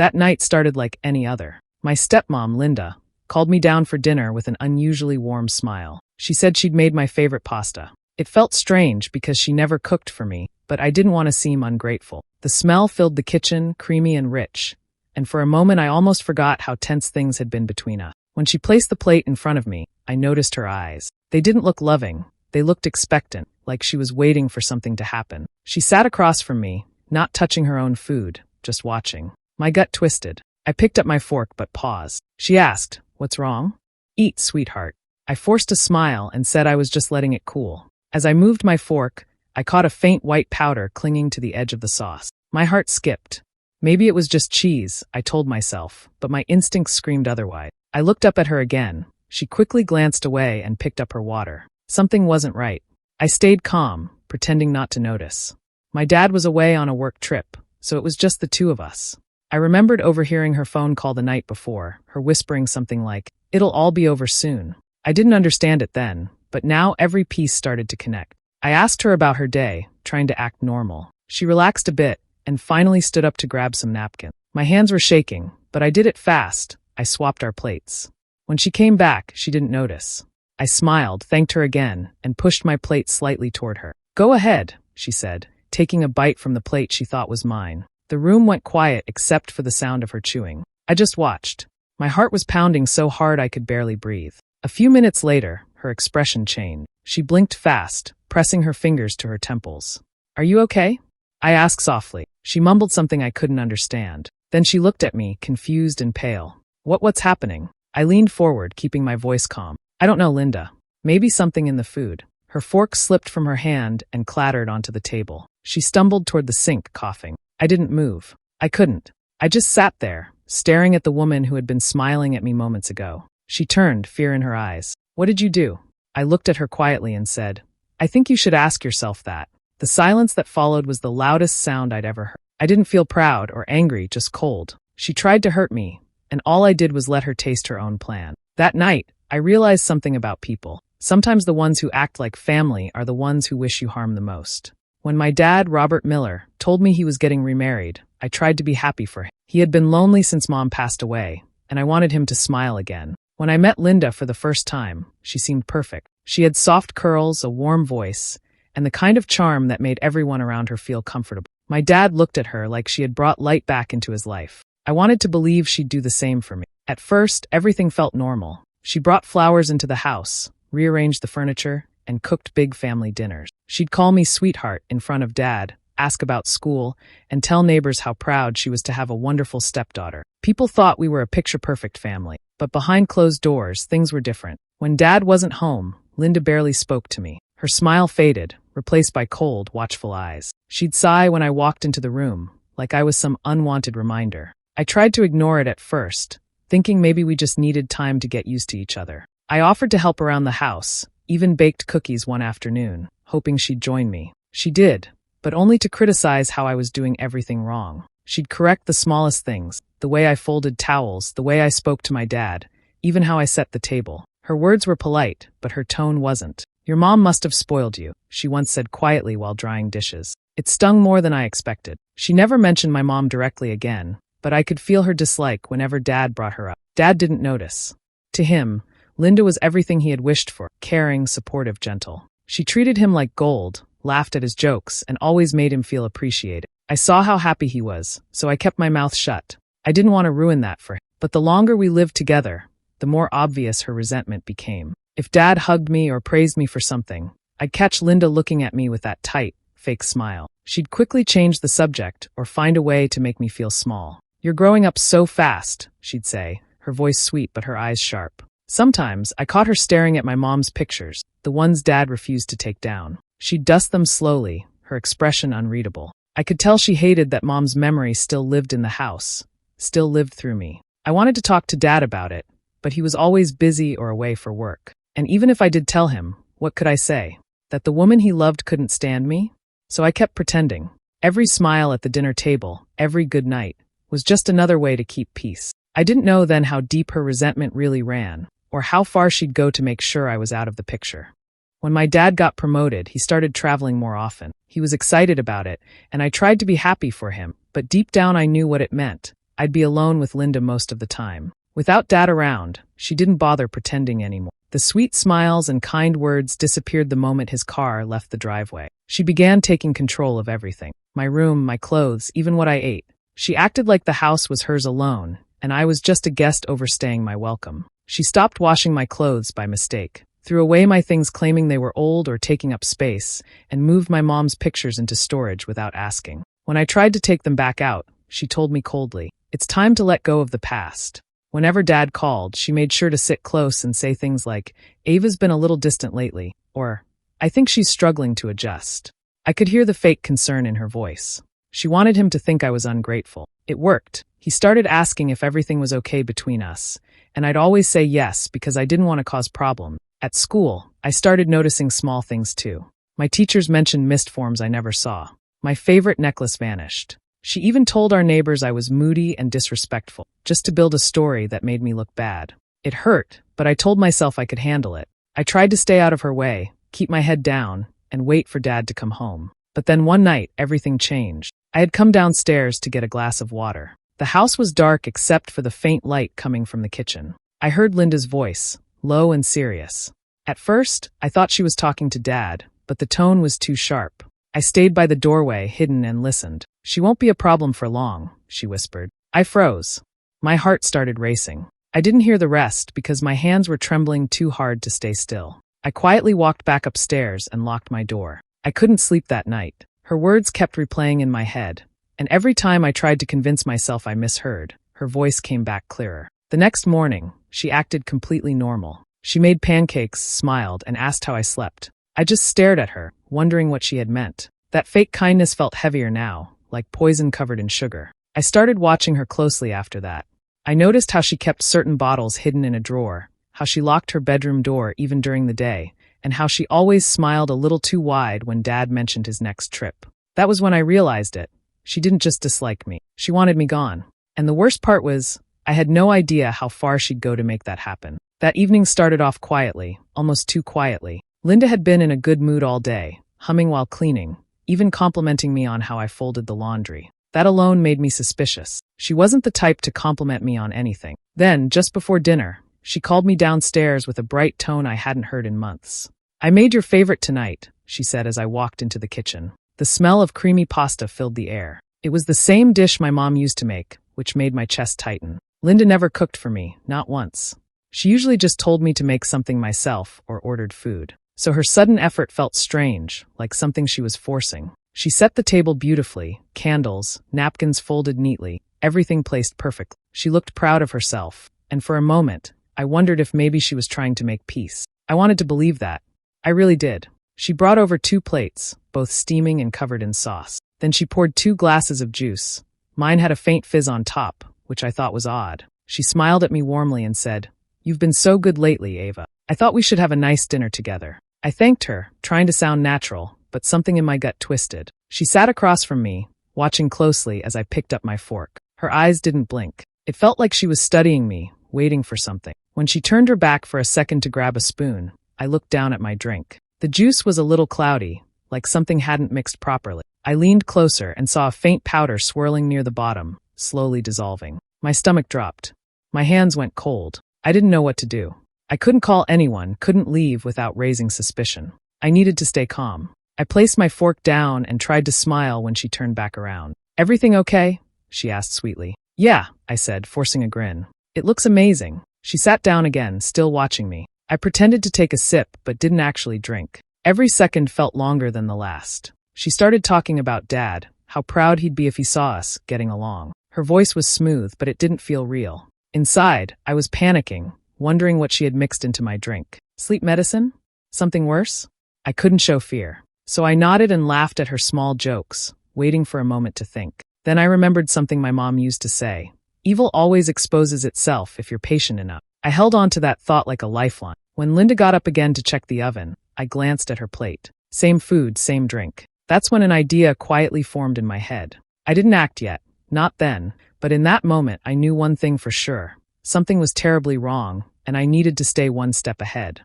That night started like any other. My stepmom, Linda, called me down for dinner with an unusually warm smile. She said she'd made my favorite pasta. It felt strange because she never cooked for me, but I didn't want to seem ungrateful. The smell filled the kitchen, creamy and rich, and for a moment I almost forgot how tense things had been between us. When she placed the plate in front of me, I noticed her eyes. They didn't look loving. They looked expectant, like she was waiting for something to happen. She sat across from me, not touching her own food, just watching. My gut twisted. I picked up my fork but paused. She asked, "What's wrong?" "Eat, sweetheart." I forced a smile and said I was just letting it cool. As I moved my fork, I caught a faint white powder clinging to the edge of the sauce. My heart skipped. Maybe it was just cheese, I told myself, but my instincts screamed otherwise. I looked up at her again. She quickly glanced away and picked up her water. Something wasn't right. I stayed calm, pretending not to notice. My dad was away on a work trip, so it was just the two of us. I remembered overhearing her phone call the night before, her whispering something like, "It'll all be over soon." I didn't understand it then, but now every piece started to connect. I asked her about her day, trying to act normal. She relaxed a bit and finally stood up to grab some napkins. My hands were shaking, but I did it fast. I swapped our plates. When she came back, she didn't notice. I smiled, thanked her again, and pushed my plate slightly toward her. "Go ahead," she said, taking a bite from the plate she thought was mine. The room went quiet except for the sound of her chewing. I just watched. My heart was pounding so hard I could barely breathe. A few minutes later, her expression changed. She blinked fast, pressing her fingers to her temples. "Are you okay?" I asked softly. She mumbled something I couldn't understand. Then she looked at me, confused and pale. What's happening?" I leaned forward, keeping my voice calm. "I don't know, Linda. Maybe something in the food." Her fork slipped from her hand and clattered onto the table. She stumbled toward the sink, coughing. I didn't move. I couldn't. I just sat there, staring at the woman who had been smiling at me moments ago. She turned, fear in her eyes. "What did you do?" I looked at her quietly and said, "I think you should ask yourself that." The silence that followed was the loudest sound I'd ever heard. I didn't feel proud or angry, just cold. She tried to hurt me, and all I did was let her taste her own plan. That night, I realized something about people. Sometimes the ones who act like family are the ones who wish you harm the most. When my dad, Robert Miller, told me he was getting remarried, I tried to be happy for him. He had been lonely since Mom passed away, and I wanted him to smile again. When I met Linda for the first time, she seemed perfect. She had soft curls, a warm voice, and the kind of charm that made everyone around her feel comfortable. My dad looked at her like she had brought light back into his life. I wanted to believe she'd do the same for me. At first, everything felt normal. She brought flowers into the house, rearranged the furniture, and cooked big family dinners. She'd call me sweetheart in front of Dad, ask about school, and tell neighbors how proud she was to have a wonderful stepdaughter. People thought we were a picture-perfect family, but behind closed doors, things were different. When Dad wasn't home, Linda barely spoke to me. Her smile faded, replaced by cold, watchful eyes. She'd sigh when I walked into the room, like I was some unwanted reminder. I tried to ignore it at first, thinking maybe we just needed time to get used to each other. I offered to help around the house, even baked cookies one afternoon, hoping she'd join me. She did, but only to criticize how I was doing everything wrong. She'd correct the smallest things, the way I folded towels, the way I spoke to my dad, even how I set the table. Her words were polite, but her tone wasn't. "Your mom must have spoiled you," she once said quietly while drying dishes. It stung more than I expected. She never mentioned my mom directly again, but I could feel her dislike whenever Dad brought her up. Dad didn't notice. To him, Linda was everything he had wished for, caring, supportive, gentle. She treated him like gold, laughed at his jokes, and always made him feel appreciated. I saw how happy he was, so I kept my mouth shut. I didn't want to ruin that for him. But the longer we lived together, the more obvious her resentment became. If Dad hugged me or praised me for something, I'd catch Linda looking at me with that tight, fake smile. She'd quickly change the subject or find a way to make me feel small. "You're growing up so fast," she'd say, her voice sweet but her eyes sharp. Sometimes I caught her staring at my mom's pictures, the ones Dad refused to take down. She'd dust them slowly, her expression unreadable. I could tell she hated that Mom's memory still lived in the house, still lived through me. I wanted to talk to Dad about it, but he was always busy or away for work. And even if I did tell him, what could I say? That the woman he loved couldn't stand me? So I kept pretending. Every smile at the dinner table, every good night, was just another way to keep peace. I didn't know then how deep her resentment really ran, or how far she'd go to make sure I was out of the picture. When my dad got promoted, he started traveling more often. He was excited about it, and I tried to be happy for him, but deep down I knew what it meant. I'd be alone with Linda most of the time. Without Dad around, she didn't bother pretending anymore. The sweet smiles and kind words disappeared the moment his car left the driveway. She began taking control of everything. My room, my clothes, even what I ate. She acted like the house was hers alone, and I was just a guest overstaying my welcome. She stopped washing my clothes by mistake, threw away my things claiming they were old or taking up space, and moved my mom's pictures into storage without asking. When I tried to take them back out, she told me coldly, "It's time to let go of the past." Whenever Dad called, she made sure to sit close and say things like, "Ava's been a little distant lately," or, "I think she's struggling to adjust." I could hear the fake concern in her voice. She wanted him to think I was ungrateful. It worked. He started asking if everything was okay between us, and I'd always say yes because I didn't want to cause problems. At school, I started noticing small things too. My teachers mentioned missed forms I never saw. My favorite necklace vanished. She even told our neighbors I was moody and disrespectful, just to build a story that made me look bad. It hurt, but I told myself I could handle it. I tried to stay out of her way, keep my head down, and wait for Dad to come home. But then one night, everything changed. I had come downstairs to get a glass of water. The house was dark except for the faint light coming from the kitchen. I heard Linda's voice, low and serious. At first, I thought she was talking to Dad, but the tone was too sharp. I stayed by the doorway, hidden, and listened. "She won't be a problem for long," she whispered. I froze. My heart started racing. I didn't hear the rest because my hands were trembling too hard to stay still. I quietly walked back upstairs and locked my door. I couldn't sleep that night. Her words kept replaying in my head, and every time I tried to convince myself I misheard, her voice came back clearer. The next morning, she acted completely normal. She made pancakes, smiled, and asked how I slept. I just stared at her, wondering what she had meant. That fake kindness felt heavier now, like poison covered in sugar. I started watching her closely after that. I noticed how she kept certain bottles hidden in a drawer, how she locked her bedroom door even during the day, and how she always smiled a little too wide when Dad mentioned his next trip. That was when I realized it. She didn't just dislike me. She wanted me gone. And the worst part was, I had no idea how far she'd go to make that happen. That evening started off quietly, almost too quietly. Linda had been in a good mood all day, humming while cleaning, even complimenting me on how I folded the laundry. That alone made me suspicious. She wasn't the type to compliment me on anything. Then, just before dinner, she called me downstairs with a bright tone I hadn't heard in months. "I made your favorite tonight," she said as I walked into the kitchen. The smell of creamy pasta filled the air. It was the same dish my mom used to make, which made my chest tighten. Linda never cooked for me, not once. She usually just told me to make something myself or ordered food. So her sudden effort felt strange, like something she was forcing. She set the table beautifully, candles, napkins folded neatly, everything placed perfectly. She looked proud of herself, and for a moment, I wondered if maybe she was trying to make peace. I wanted to believe that. I really did. She brought over 2 plates, both steaming and covered in sauce. Then she poured 2 glasses of juice. Mine had a faint fizz on top, which I thought was odd. She smiled at me warmly and said, "You've been so good lately, Ava. I thought we should have a nice dinner together." I thanked her, trying to sound natural, but something in my gut twisted. She sat across from me, watching closely as I picked up my fork. Her eyes didn't blink. It felt like she was studying me, waiting for something. When she turned her back for a second to grab a spoon, I looked down at my drink. The juice was a little cloudy, like something hadn't mixed properly. I leaned closer and saw a faint powder swirling near the bottom, slowly dissolving. My stomach dropped. My hands went cold. I didn't know what to do. I couldn't call anyone, couldn't leave without raising suspicion. I needed to stay calm. I placed my fork down and tried to smile when she turned back around. "Everything okay?" she asked sweetly. "Yeah," I said, forcing a grin. "It looks amazing." She sat down again, still watching me. I pretended to take a sip, but didn't actually drink. Every second felt longer than the last. She started talking about Dad, how proud he'd be if he saw us getting along. Her voice was smooth, but it didn't feel real. Inside, I was panicking, wondering what she had mixed into my drink. Sleep medicine? Something worse? I couldn't show fear. So I nodded and laughed at her small jokes, waiting for a moment to think. Then I remembered something my mom used to say. Evil always exposes itself if you're patient enough. I held on to that thought like a lifeline. When Linda got up again to check the oven, I glanced at her plate. Same food, same drink. That's when an idea quietly formed in my head. I didn't act yet, not then, but in that moment I knew one thing for sure. Something was terribly wrong, and I needed to stay one step ahead.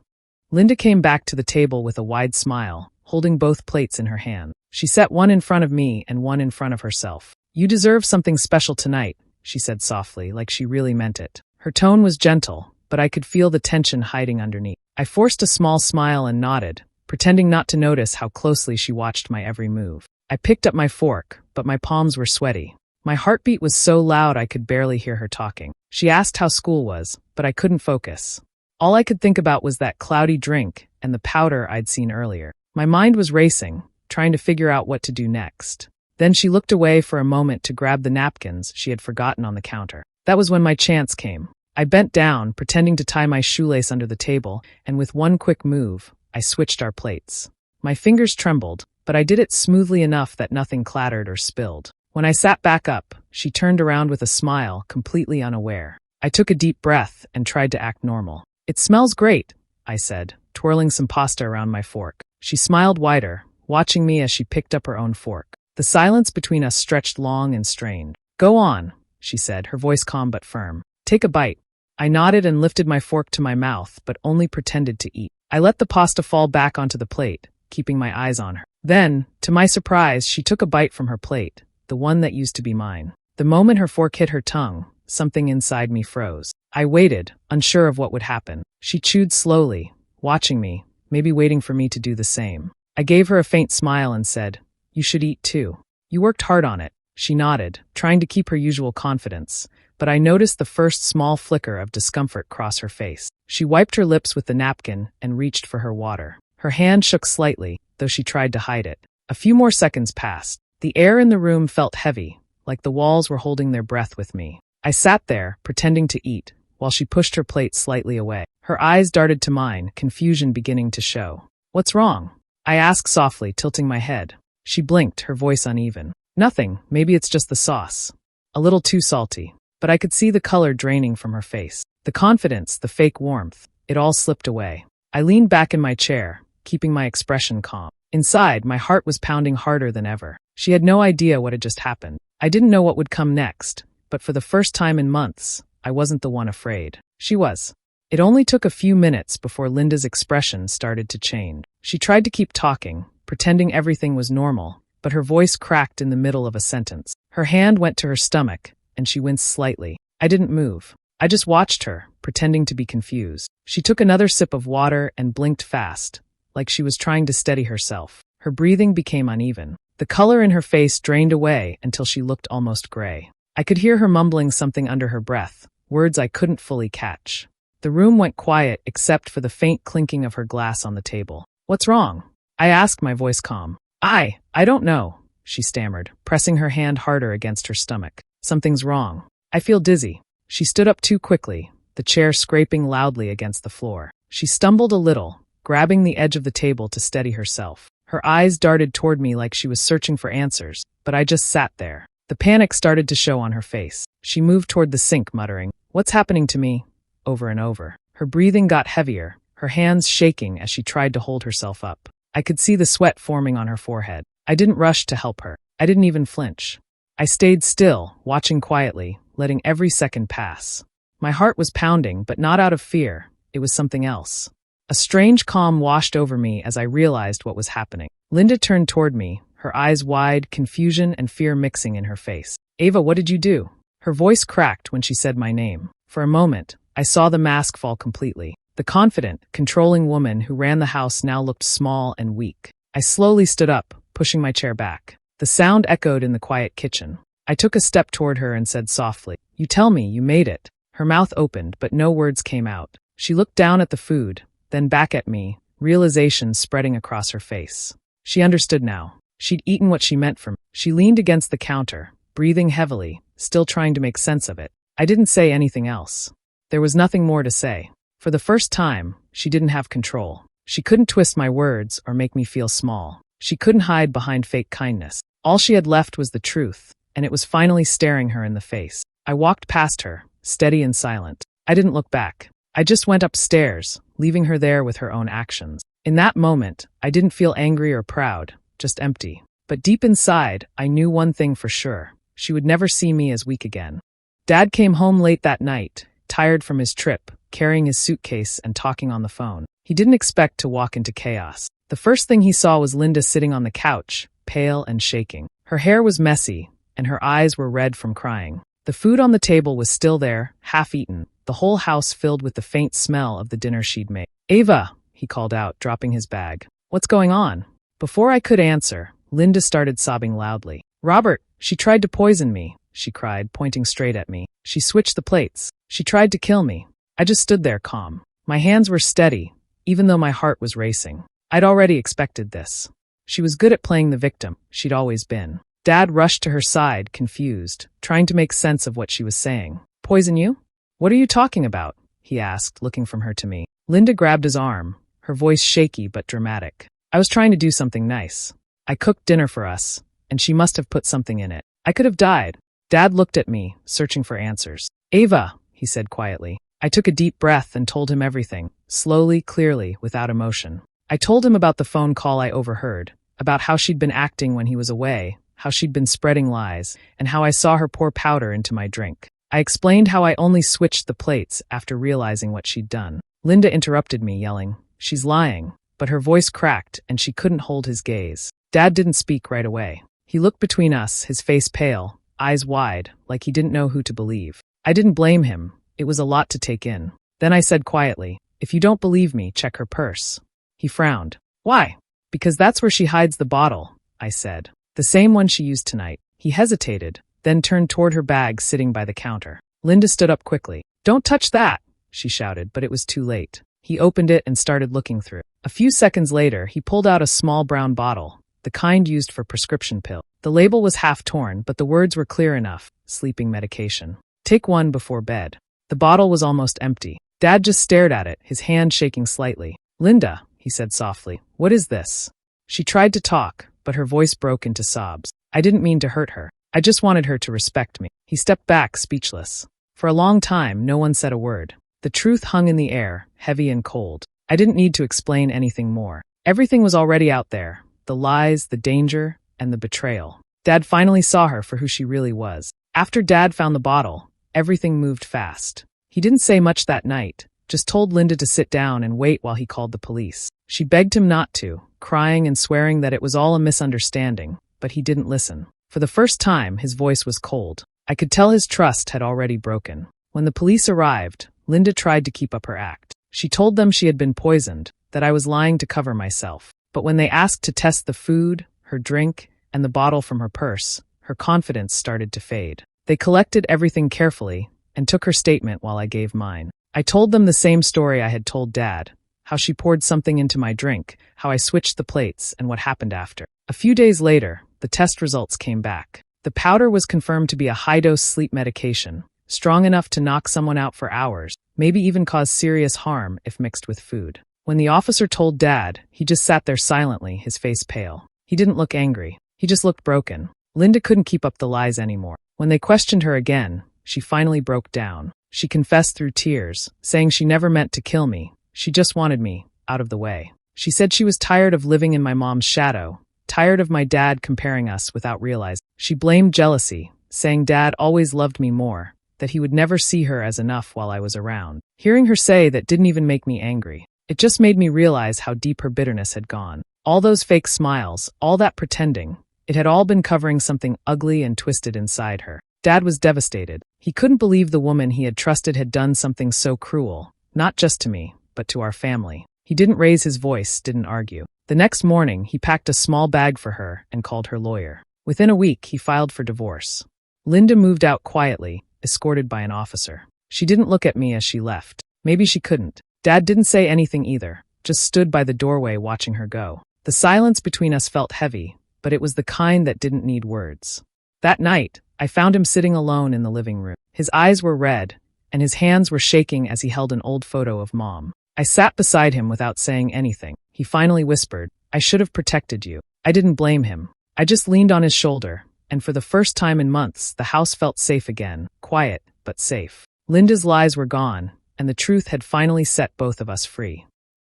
Linda came back to the table with a wide smile, holding both plates in her hand. She set one in front of me and one in front of herself. "You deserve something special tonight," she said softly, like she really meant it. Her tone was gentle, but I could feel the tension hiding underneath. I forced a small smile and nodded, pretending not to notice how closely she watched my every move. I picked up my fork, but my palms were sweaty. My heartbeat was so loud I could barely hear her talking. She asked how school was, but I couldn't focus. All I could think about was that cloudy drink and the powder I'd seen earlier. My mind was racing, trying to figure out what to do next. Then she looked away for a moment to grab the napkins she had forgotten on the counter. That was when my chance came. I bent down, pretending to tie my shoelace under the table, and with one quick move, I switched our plates. My fingers trembled, but I did it smoothly enough that nothing clattered or spilled. When I sat back up, she turned around with a smile, completely unaware. I took a deep breath and tried to act normal. "It smells great," I said, twirling some pasta around my fork. She smiled wider, watching me as she picked up her own fork. The silence between us stretched long and strained. "Go on," she said, her voice calm but firm. "Take a bite." I nodded and lifted my fork to my mouth, but only pretended to eat. I let the pasta fall back onto the plate, keeping my eyes on her. Then, to my surprise, she took a bite from her plate, the one that used to be mine. The moment her fork hit her tongue, something inside me froze. I waited, unsure of what would happen. She chewed slowly, watching me, maybe waiting for me to do the same. I gave her a faint smile and said, "You should eat too. You worked hard on it." She nodded, trying to keep her usual confidence, but I noticed the first small flicker of discomfort cross her face. She wiped her lips with the napkin and reached for her water. Her hand shook slightly, though she tried to hide it. A few more seconds passed. The air in the room felt heavy, like the walls were holding their breath with me. I sat there, pretending to eat, while she pushed her plate slightly away. Her eyes darted to mine, confusion beginning to show. "What's wrong?" I asked softly, tilting my head. She blinked, her voice uneven. "Nothing, maybe it's just the sauce. A little too salty." But I could see the color draining from her face. The confidence, the fake warmth, it all slipped away. I leaned back in my chair, keeping my expression calm. Inside, my heart was pounding harder than ever. She had no idea what had just happened. I didn't know what would come next, but for the first time in months, I wasn't the one afraid. She was. It only took a few minutes before Linda's expression started to change. She tried to keep talking, pretending everything was normal, but her voice cracked in the middle of a sentence. Her hand went to her stomach, and she winced slightly. I didn't move. I just watched her, pretending to be confused. She took another sip of water and blinked fast, like she was trying to steady herself. Her breathing became uneven. The color in her face drained away until she looked almost gray. I could hear her mumbling something under her breath, words I couldn't fully catch. The room went quiet except for the faint clinking of her glass on the table. "What's wrong?" I asked, my voice calm. I don't know," she stammered, pressing her hand harder against her stomach. "Something's wrong. I feel dizzy." She stood up too quickly, the chair scraping loudly against the floor. She stumbled a little, grabbing the edge of the table to steady herself. Her eyes darted toward me like she was searching for answers, but I just sat there. The panic started to show on her face. She moved toward the sink, muttering, "What's happening to me?" over and over. Her breathing got heavier, her hands shaking as she tried to hold herself up. I could see the sweat forming on her forehead. I didn't rush to help her. I didn't even flinch. I stayed still, watching quietly, letting every second pass. My heart was pounding, but not out of fear. It was something else. A strange calm washed over me as I realized what was happening. Linda turned toward me, her eyes wide, confusion and fear mixing in her face. "Ava, what did you do?" Her voice cracked when she said my name. For a moment, I saw the mask fall completely. The confident, controlling woman who ran the house now looked small and weak. I slowly stood up, pushing my chair back. The sound echoed in the quiet kitchen. I took a step toward her and said softly, "You tell me you made it." Her mouth opened, but no words came out. She looked down at the food, then back at me, realization spreading across her face. She understood now. She'd eaten what she meant for me. She leaned against the counter, breathing heavily, still trying to make sense of it. I didn't say anything else. There was nothing more to say. For the first time, she didn't have control. She couldn't twist my words or make me feel small. She couldn't hide behind fake kindness. All she had left was the truth, and it was finally staring her in the face. I walked past her, steady and silent. I didn't look back. I just went upstairs, leaving her there with her own actions. In that moment, I didn't feel angry or proud, just empty. But deep inside, I knew one thing for sure. She would never see me as weak again. Dad came home late that night, tired from his trip, carrying his suitcase and talking on the phone. He didn't expect to walk into chaos. The first thing he saw was Linda sitting on the couch, pale and shaking. Her hair was messy, and her eyes were red from crying. The food on the table was still there, half-eaten, the whole house filled with the faint smell of the dinner she'd made. "Ava," he called out, dropping his bag. "What's going on?" Before I could answer, Linda started sobbing loudly. "Robert, she tried to poison me," she cried, pointing straight at me. "She switched the plates. She tried to kill me." I just stood there calm. My hands were steady, even though my heart was racing. I'd already expected this. She was good at playing the victim, she'd always been. Dad rushed to her side, confused, trying to make sense of what she was saying. "Poison you? What are you talking about?" he asked, looking from her to me. Linda grabbed his arm, her voice shaky but dramatic. "I was trying to do something nice. I cooked dinner for us, and she must have put something in it. I could have died." Dad looked at me, searching for answers. "Ava," he said quietly. I took a deep breath and told him everything, slowly, clearly, without emotion. I told him about the phone call I overheard, about how she'd been acting when he was away, how she'd been spreading lies, and how I saw her pour powder into my drink. I explained how I only switched the plates after realizing what she'd done. Linda interrupted me, yelling, "She's lying," but her voice cracked and she couldn't hold his gaze. Dad didn't speak right away. He looked between us, his face pale, eyes wide, like he didn't know who to believe. I didn't blame him. It was a lot to take in. Then I said quietly, "If you don't believe me, check her purse." He frowned. "Why?" "Because that's where she hides the bottle," I said. "The same one she used tonight." He hesitated, then turned toward her bag sitting by the counter. Linda stood up quickly. "Don't touch that," she shouted, but it was too late. He opened it and started looking through. A few seconds later, he pulled out a small brown bottle, the kind used for prescription pills. The label was half torn, but the words were clear enough: sleeping medication. "Take one before bed." The bottle was almost empty. Dad just stared at it, his hand shaking slightly. "Linda," he said softly, "what is this?" She tried to talk, but her voice broke into sobs. I didn't mean to hurt her. I just wanted her to respect me. He stepped back, speechless. For a long time, no one said a word. The truth hung in the air, heavy and cold. I didn't need to explain anything more. Everything was already out there. The lies, the danger, and the betrayal. Dad finally saw her for who she really was. After Dad found the bottle, everything moved fast. He didn't say much that night, just told Linda to sit down and wait while he called the police. She begged him not to, crying and swearing that it was all a misunderstanding, but he didn't listen. For the first time, his voice was cold. I could tell his trust had already broken. When the police arrived, Linda tried to keep up her act. She told them she had been poisoned, that I was lying to cover myself. But when they asked to test the food, her drink, and the bottle from her purse, her confidence started to fade. They collected everything carefully and took her statement while I gave mine. I told them the same story I had told Dad, how she poured something into my drink, how I switched the plates, and what happened after. A few days later, the test results came back. The powder was confirmed to be a high-dose sleep medication, strong enough to knock someone out for hours, maybe even cause serious harm if mixed with food. When the officer told Dad, he just sat there silently, his face pale. He didn't look angry. He just looked broken. Linda couldn't keep up the lies anymore. When they questioned her again, she finally broke down. She confessed through tears, saying she never meant to kill me. She just wanted me out of the way. She said she was tired of living in my mom's shadow, tired of my dad comparing us without realizing. She blamed jealousy, saying Dad always loved me more, that he would never see her as enough while I was around. Hearing her say that didn't even make me angry. It just made me realize how deep her bitterness had gone. All those fake smiles, all that pretending, it had all been covering something ugly and twisted inside her. Dad was devastated. He couldn't believe the woman he had trusted had done something so cruel, not just to me, but to our family. He didn't raise his voice, didn't argue. The next morning, he packed a small bag for her and called her lawyer. Within a week, he filed for divorce. Linda moved out quietly, escorted by an officer. She didn't look at me as she left. Maybe she couldn't. Dad didn't say anything either, just stood by the doorway watching her go. The silence between us felt heavy, but it was the kind that didn't need words. That night, I found him sitting alone in the living room. His eyes were red, and his hands were shaking as he held an old photo of Mom. I sat beside him without saying anything. He finally whispered, "I should have protected you." I didn't blame him. I just leaned on his shoulder, and for the first time in months, the house felt safe again, quiet, but safe. Linda's lies were gone, and the truth had finally set both of us free.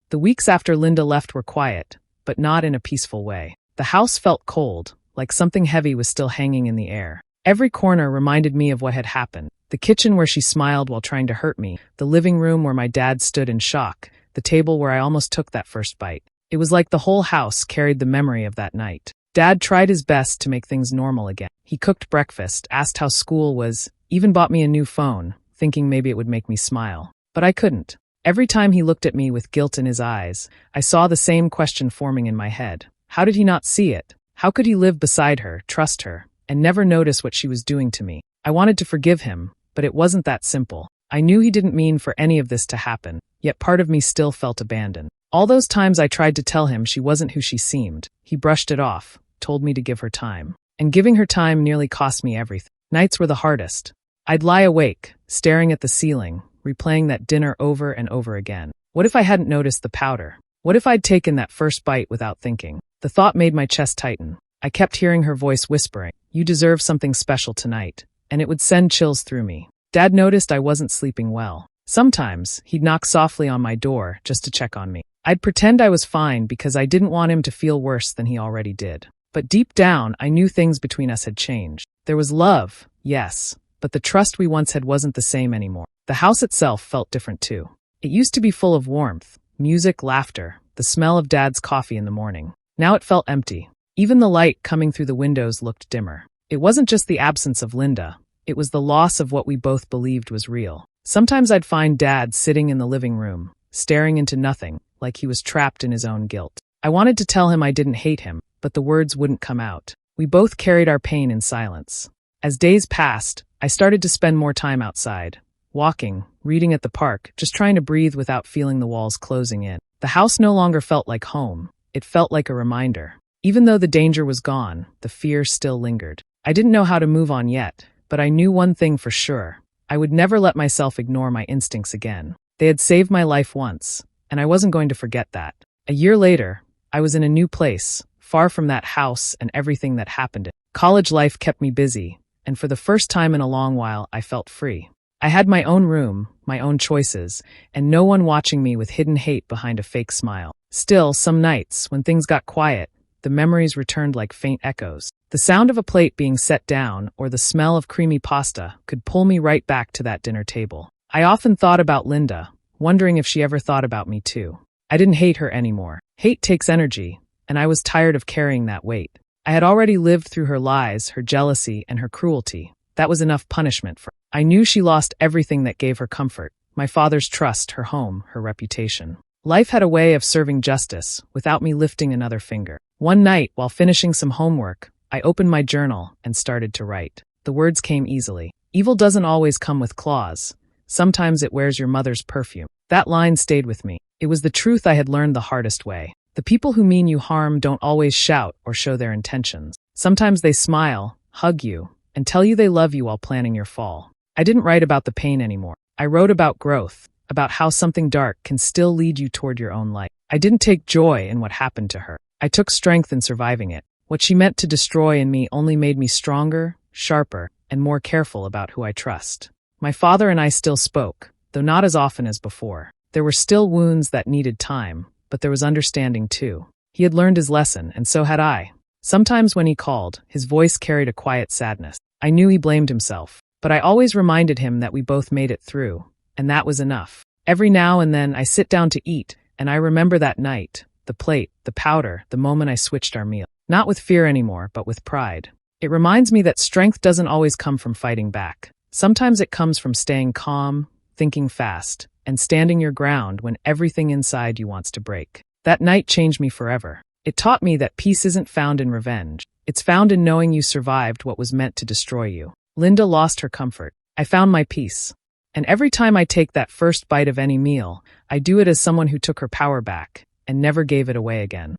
The weeks after Linda left were quiet, but not in a peaceful way. The house felt cold, like something heavy was still hanging in the air. Every corner reminded me of what had happened. The kitchen where she smiled while trying to hurt me, the living room where my dad stood in shock, the table where I almost took that first bite. It was like the whole house carried the memory of that night. Dad tried his best to make things normal again. He cooked breakfast, asked how school was, even bought me a new phone, thinking maybe it would make me smile. But I couldn't. Every time he looked at me with guilt in his eyes, I saw the same question forming in my head. How did he not see it? How could he live beside her, trust her, and never notice what she was doing to me? I wanted to forgive him, but it wasn't that simple. I knew he didn't mean for any of this to happen, yet part of me still felt abandoned. All those times I tried to tell him she wasn't who she seemed, he brushed it off, told me to give her time. And giving her time nearly cost me everything. Nights were the hardest. I'd lie awake, staring at the ceiling, replaying that dinner over and over again. What if I hadn't noticed the powder? What if I'd taken that first bite without thinking? The thought made my chest tighten. I kept hearing her voice whispering, "You deserve something special tonight," and it would send chills through me. Dad noticed I wasn't sleeping well. Sometimes, he'd knock softly on my door just to check on me. I'd pretend I was fine because I didn't want him to feel worse than he already did. But deep down, I knew things between us had changed. There was love, yes, but the trust we once had wasn't the same anymore. The house itself felt different too. It used to be full of warmth, music, laughter, the smell of Dad's coffee in the morning. Now it felt empty. Even the light coming through the windows looked dimmer. It wasn't just the absence of Linda. It was the loss of what we both believed was real. Sometimes I'd find Dad sitting in the living room, staring into nothing, like he was trapped in his own guilt. I wanted to tell him I didn't hate him, but the words wouldn't come out. We both carried our pain in silence. As days passed, I started to spend more time outside, walking, reading at the park, just trying to breathe without feeling the walls closing in. The house no longer felt like home. It felt like a reminder. Even though the danger was gone, the fear still lingered. I didn't know how to move on yet, but I knew one thing for sure. I would never let myself ignore my instincts again. They had saved my life once, and I wasn't going to forget that. A year later, I was in a new place, far from that house and everything that happened in it. College life kept me busy, and for the first time in a long while, I felt free. I had my own room, my own choices, and no one watching me with hidden hate behind a fake smile. Still, some nights, when things got quiet, the memories returned like faint echoes. The sound of a plate being set down or the smell of creamy pasta could pull me right back to that dinner table. I often thought about Linda, wondering if she ever thought about me too. I didn't hate her anymore. Hate takes energy, and I was tired of carrying that weight. I had already lived through her lies, her jealousy, and her cruelty. That was enough punishment for her. I knew she lost everything that gave her comfort, my father's trust, her home, her reputation. Life had a way of serving justice without me lifting another finger. One night, while finishing some homework, I opened my journal and started to write. The words came easily. Evil doesn't always come with claws. Sometimes it wears your mother's perfume. That line stayed with me. It was the truth I had learned the hardest way. The people who mean you harm don't always shout or show their intentions. Sometimes they smile, hug you, and tell you they love you while planning your fall. I didn't write about the pain anymore. I wrote about growth, about how something dark can still lead you toward your own light. I didn't take joy in what happened to her. I took strength in surviving it. What she meant to destroy in me only made me stronger, sharper, and more careful about who I trust. My father and I still spoke, though not as often as before. There were still wounds that needed time, but there was understanding too. He had learned his lesson, and so had I. Sometimes when he called, his voice carried a quiet sadness. I knew he blamed himself, but I always reminded him that we both made it through, and that was enough. Every now and then I sit down to eat, and I remember that night, the plate, the powder, the moment I switched our meal. Not with fear anymore, but with pride. It reminds me that strength doesn't always come from fighting back. Sometimes it comes from staying calm, thinking fast, and standing your ground when everything inside you wants to break. That night changed me forever. It taught me that peace isn't found in revenge. It's found in knowing you survived what was meant to destroy you. Linda lost her comfort. I found my peace. And every time I take that first bite of any meal, I do it as someone who took her power back and never gave it away again.